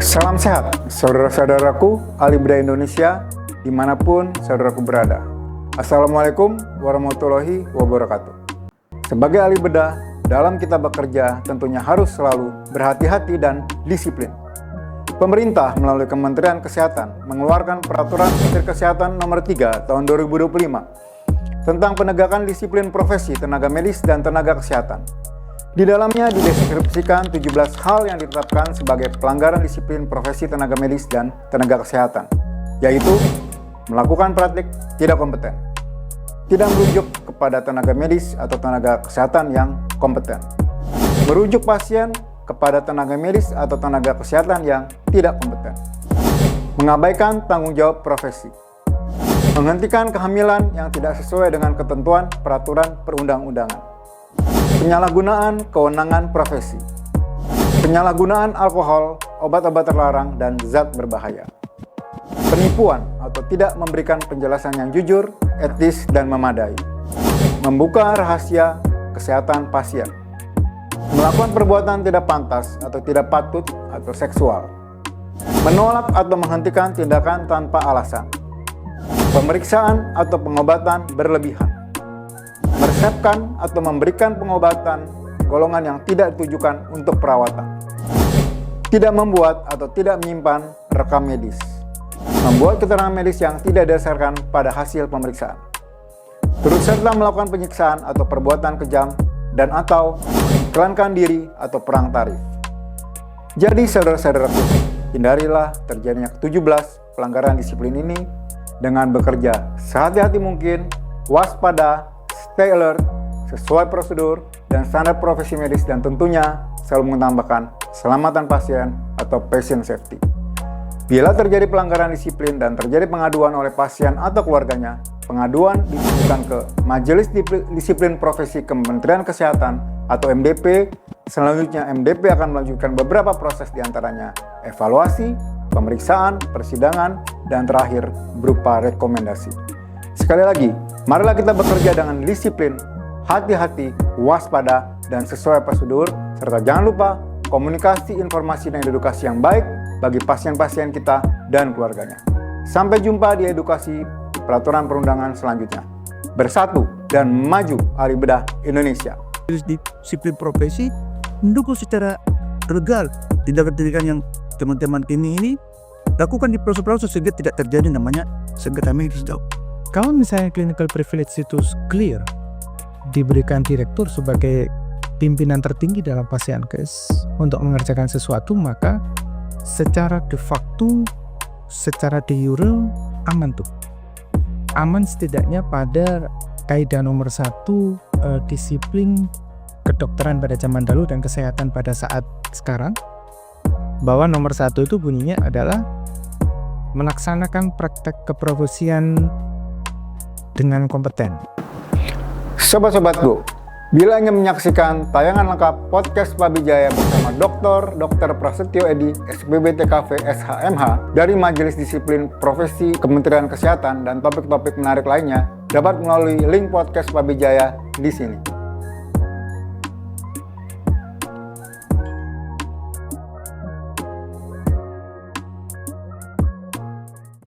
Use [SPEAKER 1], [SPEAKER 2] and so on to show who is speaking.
[SPEAKER 1] Salam sehat, saudara-saudaraku ahli bedah Indonesia, dimanapun saudaraku berada. Assalamualaikum warahmatullahi wabarakatuh. Sebagai ahli bedah, dalam kita bekerja tentunya harus selalu berhati-hati dan disiplin. Pemerintah melalui Kementerian Kesehatan mengeluarkan Peraturan Menteri Kesehatan Nomor 3 Tahun 2025 tentang penegakan disiplin profesi tenaga medis dan tenaga kesehatan. Di dalamnya dideskripsikan 17 hal yang ditetapkan sebagai pelanggaran disiplin profesi tenaga medis dan tenaga kesehatan, yaitu melakukan praktik tidak kompeten, tidak merujuk kepada tenaga medis atau tenaga kesehatan yang kompeten, merujuk pasien kepada tenaga medis atau tenaga kesehatan yang tidak kompeten, mengabaikan tanggung jawab profesi, menghentikan kehamilan yang tidak sesuai dengan ketentuan peraturan perundang-undangan, penyalahgunaan kewenangan profesi, penyalahgunaan alkohol, obat-obat terlarang, dan zat berbahaya, penipuan atau tidak memberikan penjelasan yang jujur, etis, dan memadai, membuka rahasia kesehatan pasien, melakukan perbuatan tidak pantas atau tidak patut atau seksual, menolak atau menghentikan tindakan tanpa alasan, pemeriksaan atau pengobatan berlebihan, meresepkan atau memberikan pengobatan golongan yang tidak ditujukan untuk perawatan, tidak membuat atau tidak menyimpan rekam medis, membuat keterangan medis yang tidak didasarkan pada hasil pemeriksaan, turut serta melakukan penyiksaan atau perbuatan kejam dan atau mengiklankan diri atau perang tarif. Jadi saudara-saudaraku, hindarilah terjadinya 17 pelanggaran disiplin ini dengan bekerja sehati-hati mungkin, waspada, stay alert, sesuai prosedur dan standar profesi medis, dan tentunya selalu menambahkan keselamatan pasien atau patient safety. Bila terjadi pelanggaran disiplin dan terjadi pengaduan oleh pasien atau keluarganya, pengaduan ditujukan ke Majelis Disiplin Profesi Kementerian Kesehatan atau MDP. Selanjutnya MDP akan melanjutkan beberapa proses, diantaranya evaluasi, pemeriksaan, persidangan, dan terakhir berupa rekomendasi. Sekali lagi, marilah kita bekerja dengan disiplin, hati-hati, waspada, dan sesuai prosedur, serta jangan lupa komunikasi, informasi, dan edukasi yang baik bagi pasien-pasien kita dan keluarganya. Sampai jumpa di edukasi peraturan perundangan selanjutnya. Bersatu dan maju, ahli bedah Indonesia.
[SPEAKER 2] Disiplin profesi mendukung secara legal tindakan-tindakan yang teman-teman ini lakukan di proses-proses sehingga tidak terjadi namanya sengketa medis.
[SPEAKER 3] Kalau misalnya clinical privilege itu clear, diberikan direktur sebagai pimpinan tertinggi dalam Pasienkes untuk mengerjakan sesuatu, maka secara de facto, secara de jure aman tuh. Aman setidaknya pada kaidah nomor 1 disiplin kedokteran pada zaman dahulu dan kesehatan pada saat sekarang, bahwa nomor 1 itu bunyinya adalah melaksanakan praktek keprofesian dengan kompeten.
[SPEAKER 1] Sobat-sobatku, bila ingin menyaksikan tayangan lengkap podcast Pabijaya bersama Dr. Prasetyo Edi, SPB TKV SHMH dari Majelis Disiplin Profesi Kementerian Kesehatan dan topik-topik menarik lainnya, dapat melalui link podcast Pabijaya di sini.